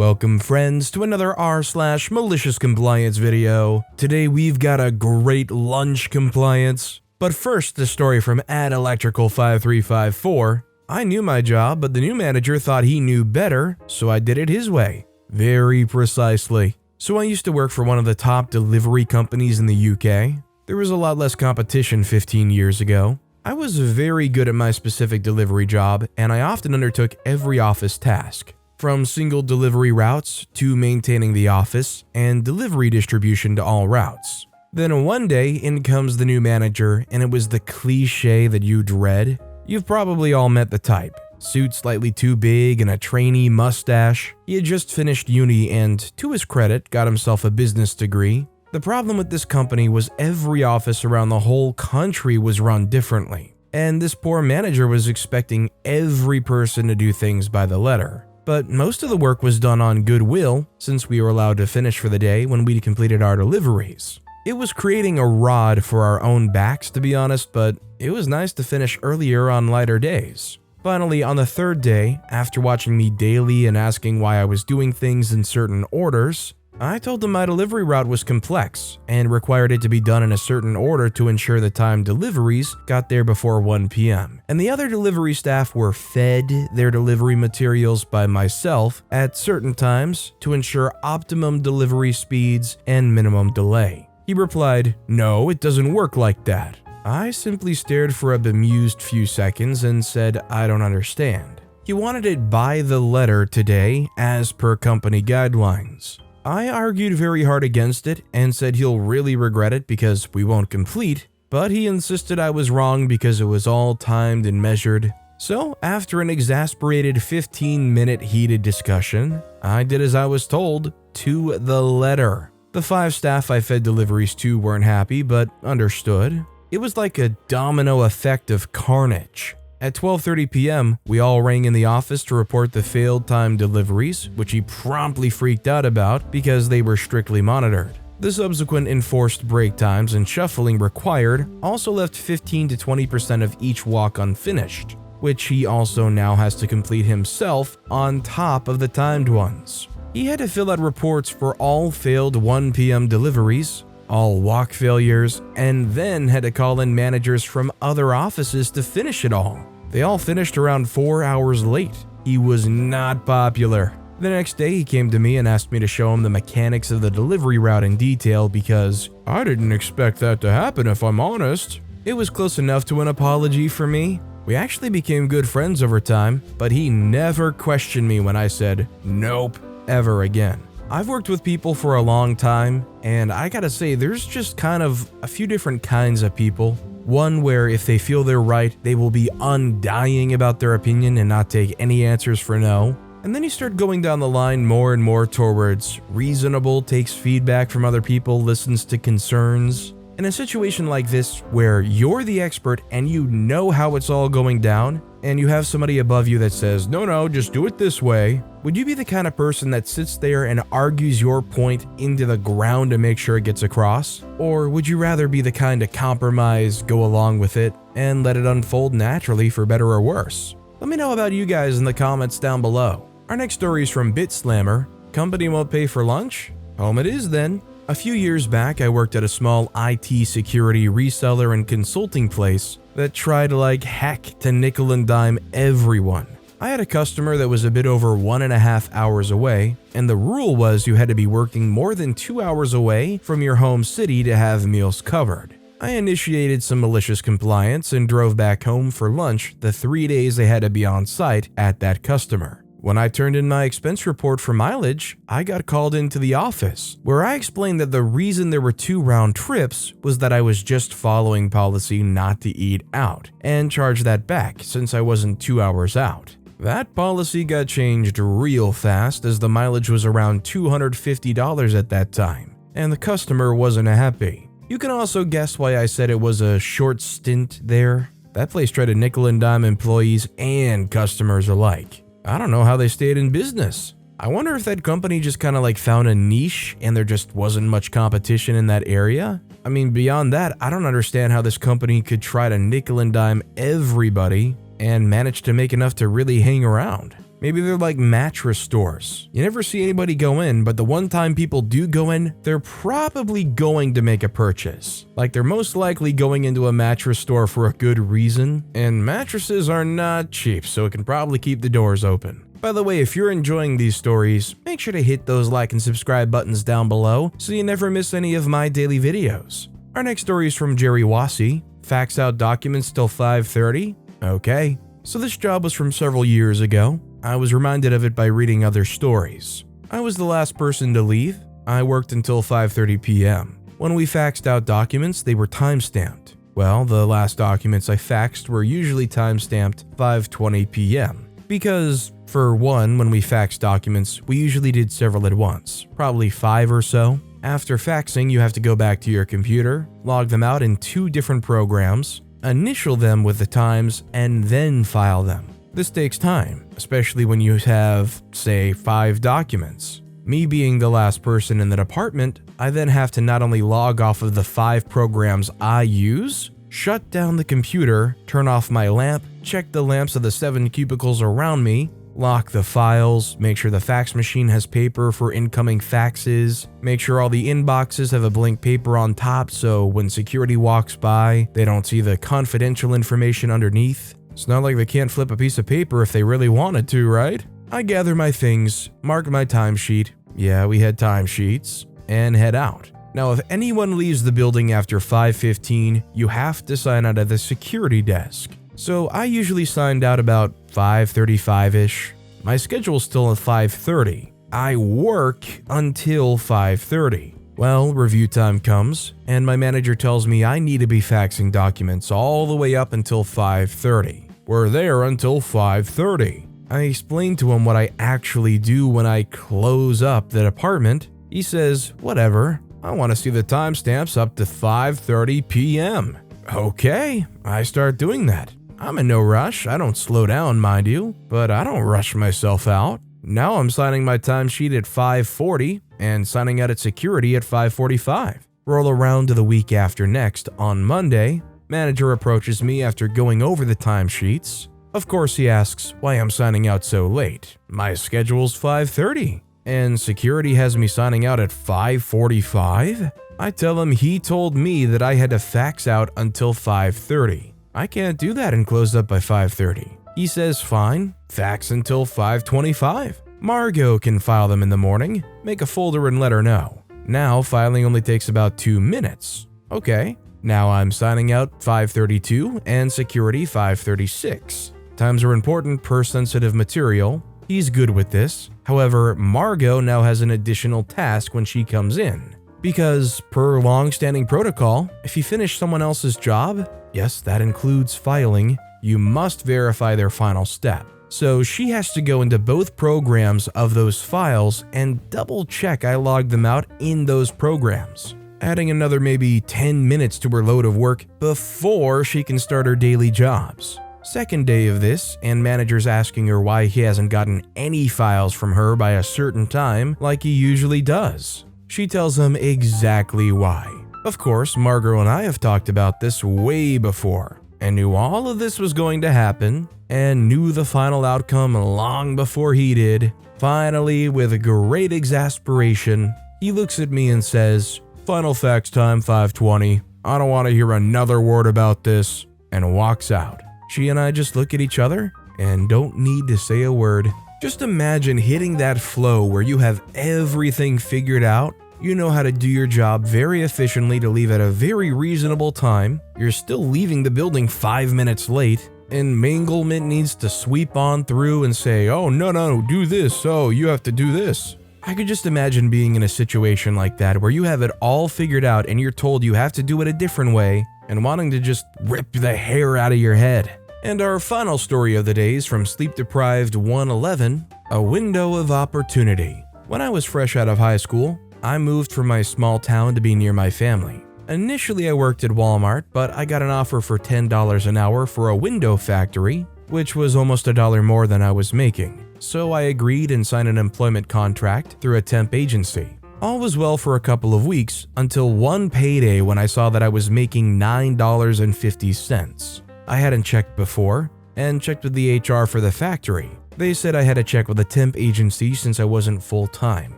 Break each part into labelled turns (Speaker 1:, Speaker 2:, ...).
Speaker 1: Welcome friends to another r/MaliciousCompliance video. Today we've got a great lunch compliance. But first, the story from @electrical5354. I knew my job, but the new manager thought he knew better, so I did it his way. Very precisely. So I used to work for one of the top delivery companies in the UK. There was a lot less competition 15 years ago. I was very good at my specific delivery job, and I often undertook every office task. From single delivery routes to maintaining the office and delivery distribution to all routes. Then one day in comes the new manager, and it was the cliche that you dread. You've probably all met the type. Suit slightly too big and a trainee mustache. He had just finished uni and, to his credit, got himself a business degree. The problem with this company was every office around the whole country was run differently. And this poor manager was expecting every person to do things by the letter. But most of the work was done on goodwill, since we were allowed to finish for the day when we'd completed our deliveries. It was creating a rod for our own backs, to be honest, but it was nice to finish earlier on lighter days. Finally, on the third day, after watching me daily and asking why I was doing things in certain orders, I told him my delivery route was complex and required it to be done in a certain order to ensure the time deliveries got there before 1 p.m. And the other delivery staff were fed their delivery materials by myself at certain times to ensure optimum delivery speeds and minimum delay. He replied, "No, it doesn't work like that." I simply stared for a bemused few seconds and said, "I don't understand." He wanted it by the letter today as per company guidelines. I argued very hard against it and said he'll really regret it because we won't complete, but he insisted I was wrong because it was all timed and measured. So, after an exasperated 15-minute heated discussion, I did as I was told, to the letter. The 5 staff I fed deliveries to weren't happy, but understood. It was like a domino effect of carnage. At 12:30 p.m., we all rang in the office to report the failed time deliveries, which he promptly freaked out about because they were strictly monitored. The subsequent enforced break times and shuffling required also left 15 to 20% of each walk unfinished, which he also now has to complete himself on top of the timed ones. He had to fill out reports for all failed 1 p.m. deliveries, all walk failures, and then had to call in managers from other offices to finish it all. They all finished around 4 hours late. He was not popular. The next day he came to me and asked me to show him the mechanics of the delivery route in detail because I didn't expect that to happen, if I'm honest. It was close enough to an apology for me. We actually became good friends over time, but he never questioned me when I said nope ever again. I've worked with people for a long time, and I gotta say there's just kind of a few different kinds of people. One where if they feel they're right, they will be undying about their opinion and not take any answers for no. And then you start going down the line more and more towards reasonable, takes feedback from other people, listens to concerns. In a situation like this, where you're the expert and you know how it's all going down, and you have somebody above you that says, no, just do it this way, would you be the kind of person that sits there and argues your point into the ground to make sure it gets across? Or would you rather be the kind to compromise, go along with it, and let it unfold naturally for better or worse? Let me know about you guys in the comments down below. Our next story is from BitSlammer. Company won't pay for lunch? Home it is then. A few years back, I worked at a small IT security reseller and consulting place that tried like heck to nickel and dime everyone. I had a customer that was a bit over 1.5 hours away, and the rule was you had to be working more than 2 hours away from your home city to have meals covered. I initiated some malicious compliance and drove back home for lunch the 3 days I had to be on site at that customer. When I turned in my expense report for mileage, I got called into the office, where I explained that the reason there were 2 round trips was that I was just following policy not to eat out, and charged that back since I wasn't 2 hours out. That policy got changed real fast as the mileage was around $250 at that time, and the customer wasn't happy. You can also guess why I said it was a short stint there. That place tried to nickel and dime employees and customers alike. I don't know how they stayed in business. I wonder if that company just kind of like found a niche and there just wasn't much competition in that area. I mean, beyond that, I don't understand how this company could try to nickel and dime everybody and manage to make enough to really hang around. Maybe they're like mattress stores. You never see anybody go in, but the one time people do go in, they're probably going to make a purchase. Like they're most likely going into a mattress store for a good reason, and mattresses are not cheap, so it can probably keep the doors open. By the way, if you're enjoying these stories, make sure to hit those like and subscribe buttons down below so you never miss any of my daily videos. Our next story is from Jerry Wassi. Fax out documents till 5:30? Okay. So this job was from several years ago. I was reminded of it by reading other stories. I was the last person to leave. I worked until 5:30 p.m. When we faxed out documents, they were time-stamped. Well, the last documents I faxed were usually time-stamped 5:20 p.m. Because, for one, when we faxed documents, we usually did several at once, probably 5 or so. After faxing, you have to go back to your computer, log them out in 2 different programs, initial them with the times, and then file them. This takes time, especially when you have, say, 5 documents. Me being the last person in the department, I then have to not only log off of the 5 programs I use, shut down the computer, turn off my lamp, check the lamps of the 7 cubicles around me, lock the files, make sure the fax machine has paper for incoming faxes, make sure all the inboxes have a blank paper on top so when security walks by, they don't see the confidential information underneath. It's not like they can't flip a piece of paper if they really wanted to, right? I gather my things, mark my timesheet, yeah, we had timesheets, and head out. Now, if anyone leaves the building after 5:15, you have to sign out at the security desk. So I usually signed out about 5:35-ish. My schedule's still at 5:30. I work until 5:30. Well, review time comes, and my manager tells me I need to be faxing documents all the way up until 5:30. We're there until 5:30. I explain to him what I actually do when I close up the department. He says, whatever, I want to see the timestamps up to 5:30 p.m. Okay, I start doing that. I'm in no rush, I don't slow down, mind you, but I don't rush myself out. Now I'm signing my timesheet at 5:40 and signing out at security at 5:45. Roll around to the week after next, on Monday, manager approaches me after going over the timesheets. Of course he asks why I'm signing out so late. My schedule's 5:30, and security has me signing out at 5:45? I tell him he told me that I had to fax out until 5:30. I can't do that and close up by 5:30. He says fine, fax until 5:25. Margot can file them in the morning, make a folder and let her know. Now filing only takes about 2 minutes. Okay, now I'm signing out 5:32 and security 5:36. Times are important per sensitive material. He's good with this. However, Margot now has an additional task when she comes in. Because per long-standing protocol, if you finish someone else's job, yes, that includes filing, you must verify their final step. So she has to go into both programs of those files and double check I logged them out in those programs, adding another maybe 10 minutes to her load of work before she can start her daily jobs. Second day of this, and manager's asking her why he hasn't gotten any files from her by a certain time like he usually does. She tells him exactly why. Of course, Margot and I have talked about this way before, and knew all of this was going to happen, and knew the final outcome long before he did. Finally, with great exasperation, he looks at me and says, "Final fax time 5:20. I don't want to hear another word about this," and walks out. She and I just look at each other and don't need to say a word. Just imagine hitting that flow where you have everything figured out. You know how to do your job very efficiently to leave at a very reasonable time. You're still leaving the building 5 minutes late, and Manglement needs to sweep on through and say, "Oh, no, do this. Oh, you have to do this." I could just imagine being in a situation like that where you have it all figured out and you're told you have to do it a different way and wanting to just rip the hair out of your head. And our final story of the day is from Sleep Deprived 111, A Window of Opportunity. When I was fresh out of high school, I moved from my small town to be near my family. Initially, I worked at Walmart, but I got an offer for $10 an hour for a window factory, which was almost $1 more than I was making. So I agreed and signed an employment contract through a temp agency. All was well for a couple of weeks until one payday when I saw that I was making $9.50. I hadn't checked before and checked with the HR for the factory. They said I had to check with a temp agency since I wasn't full-time.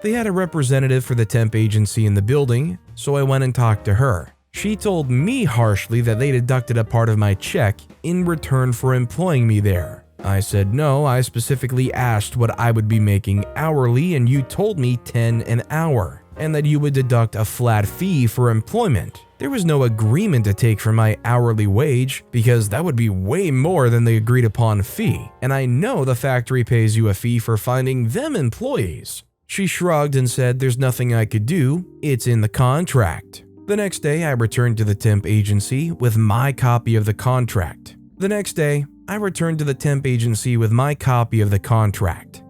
Speaker 1: They had a representative for the temp agency in the building, so I went and talked to her. She told me harshly that they deducted a part of my check in return for employing me there. I said no, I specifically asked what I would be making hourly and you told me $10 an hour, and that you would deduct a flat fee for employment. There was no agreement to take from my hourly wage because that would be way more than the agreed upon fee, and I know the factory pays you a fee for finding them employees. She shrugged and said there's nothing I could do, it's in the contract. The next day, I returned to the temp agency with my copy of the contract.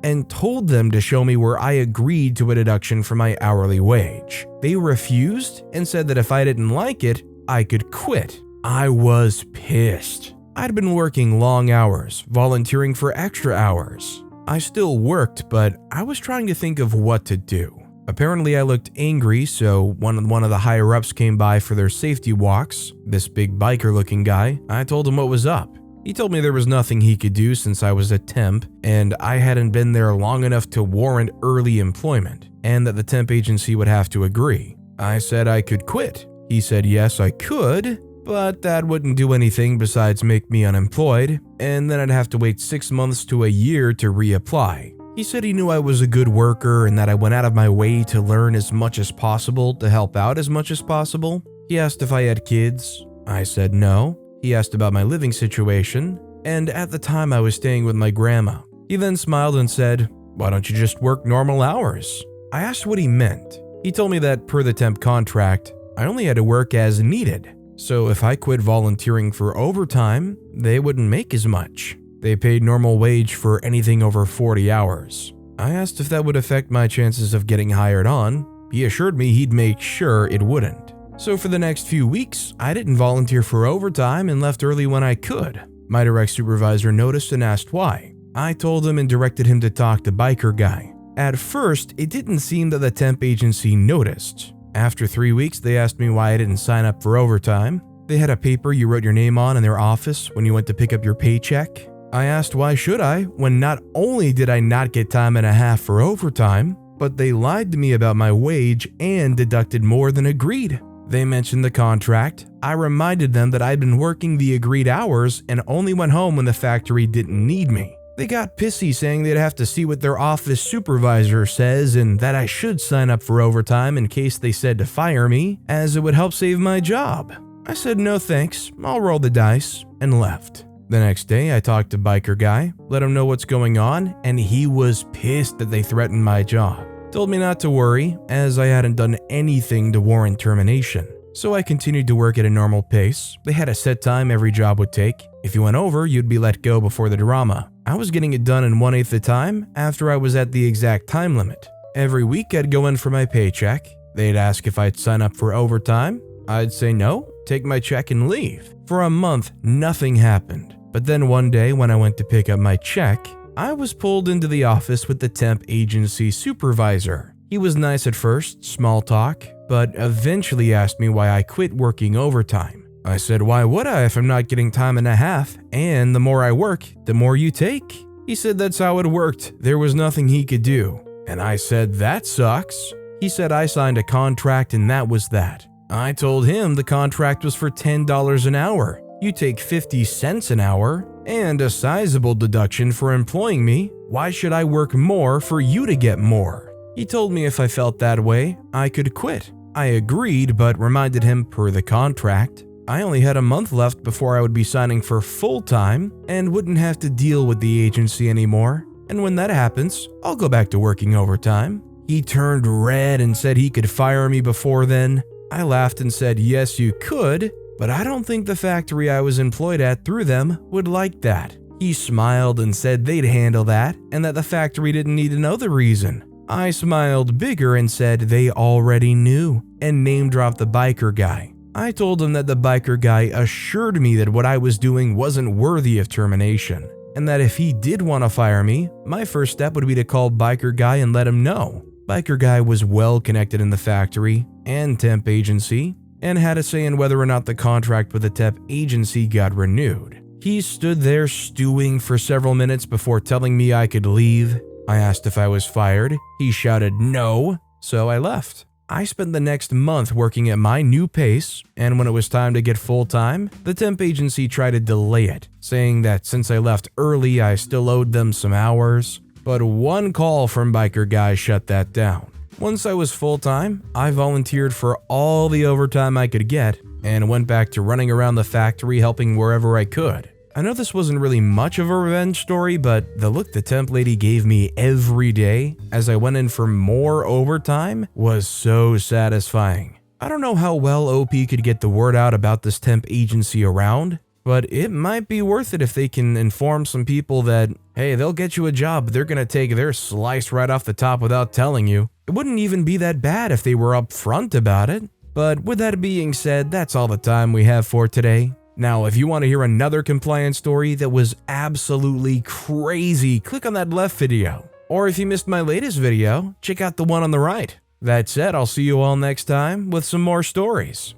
Speaker 1: And told them to show me where I agreed to a deduction for my hourly wage. They refused and said that if I didn't like it, I could quit. I was pissed. I'd been working long hours, volunteering for extra hours. I still worked, but I was trying to think of what to do. Apparently I looked angry, so one of the higher-ups came by for their safety walks, this big biker-looking guy. I told him what was up. He told me there was nothing he could do since I was a temp, and I hadn't been there long enough to warrant early employment, and that the temp agency would have to agree. I said I could quit. He said yes, I could, but that wouldn't do anything besides make me unemployed, and then I'd have to wait 6 months to a year to reapply. He said he knew I was a good worker and that I went out of my way to learn as much as possible to help out as much as possible. He asked if I had kids. I said no. He asked about my living situation, and at the time I was staying with my grandma. He then smiled and said, "Why don't you just work normal hours?" I asked what he meant. He told me that per the temp contract, I only had to work as needed. So if I quit volunteering for overtime, they wouldn't make as much. They paid normal wage for anything over 40 hours. I asked if that would affect my chances of getting hired on. He assured me he'd make sure it wouldn't. So for the next few weeks, I didn't volunteer for overtime and left early when I could. My direct supervisor noticed and asked why. I told him and directed him to talk to biker guy. At first, it didn't seem that the temp agency noticed. After 3 weeks, they asked me why I didn't sign up for overtime. They had a paper you wrote your name on in their office when you went to pick up your paycheck. I asked why should I, when not only did I not get time and a half for overtime, but they lied to me about my wage and deducted more than agreed. They mentioned the contract. I reminded them that I'd been working the agreed hours and only went home when the factory didn't need me. They got pissy saying they'd have to see what their office supervisor says and that I should sign up for overtime in case they said to fire me, as it would help save my job. I said no thanks, I'll roll the dice, and left. The next day, I talked to biker guy, let him know what's going on, and he was pissed that they threatened my job. Told me not to worry, as I hadn't done anything to warrant termination. So I continued to work at a normal pace. They had a set time every job would take. If you went over, you'd be let go before the drama. I was getting it done in 1/8 the time after I was at the exact time limit. Every week, I'd go in for my paycheck. They'd ask if I'd sign up for overtime. I'd say no, take my check and leave. For a month, nothing happened. But then one day when I went to pick up my check, I was pulled into the office with the temp agency supervisor. He was nice at first, small talk, but eventually asked me why I quit working overtime. I said, why would I if I'm not getting time and a half, and the more I work, the more you take? He said that's how it worked, there was nothing he could do. And I said, that sucks. He said I signed a contract and that was that. I told him the contract was for $10 an hour. You take 50 cents an hour and a sizable deduction for employing me. Why should I work more for you to get more? He told me if I felt that way, I could quit. I agreed, but reminded him per the contract, I only had a month left before I would be signing for full-time and wouldn't have to deal with the agency anymore. And when that happens, I'll go back to working overtime. He turned red and said he could fire me before then. I laughed and said, yes, you could, but I don't think the factory I was employed at through them would like that. He smiled and said they'd handle that and that the factory didn't need to know the reason. I smiled bigger and said they already knew and name-dropped the biker guy. I told him that the biker guy assured me that what I was doing wasn't worthy of termination and that if he did want to fire me, my first step would be to call biker guy and let him know. Biker guy was well connected in the factory and temp agency and had a say in whether or not the contract with the temp agency got renewed. He stood there stewing for several minutes before telling me I could leave. I asked if I was fired. He shouted no, so I left. I spent the next month working at my new pace, and when it was time to get full-time, the temp agency tried to delay it, saying that since I left early, I still owed them some hours. But one call from Biker Guy shut that down. Once I was full-time, I volunteered for all the overtime I could get, and went back to running around the factory helping wherever I could. I know this wasn't really much of a revenge story, but the look the temp lady gave me every day as I went in for more overtime was so satisfying. I don't know how well OP could get the word out about this temp agency around, but it might be worth it if they can inform some people that, hey, they'll get you a job, but they're gonna take their slice right off the top without telling you. It wouldn't even be that bad if they were upfront about it. But with that being said, that's all the time we have for today. Now, if you want to hear another compliance story that was absolutely crazy, click on that left video. Or if you missed my latest video, check out the one on the right. That said, I'll see you all next time with some more stories.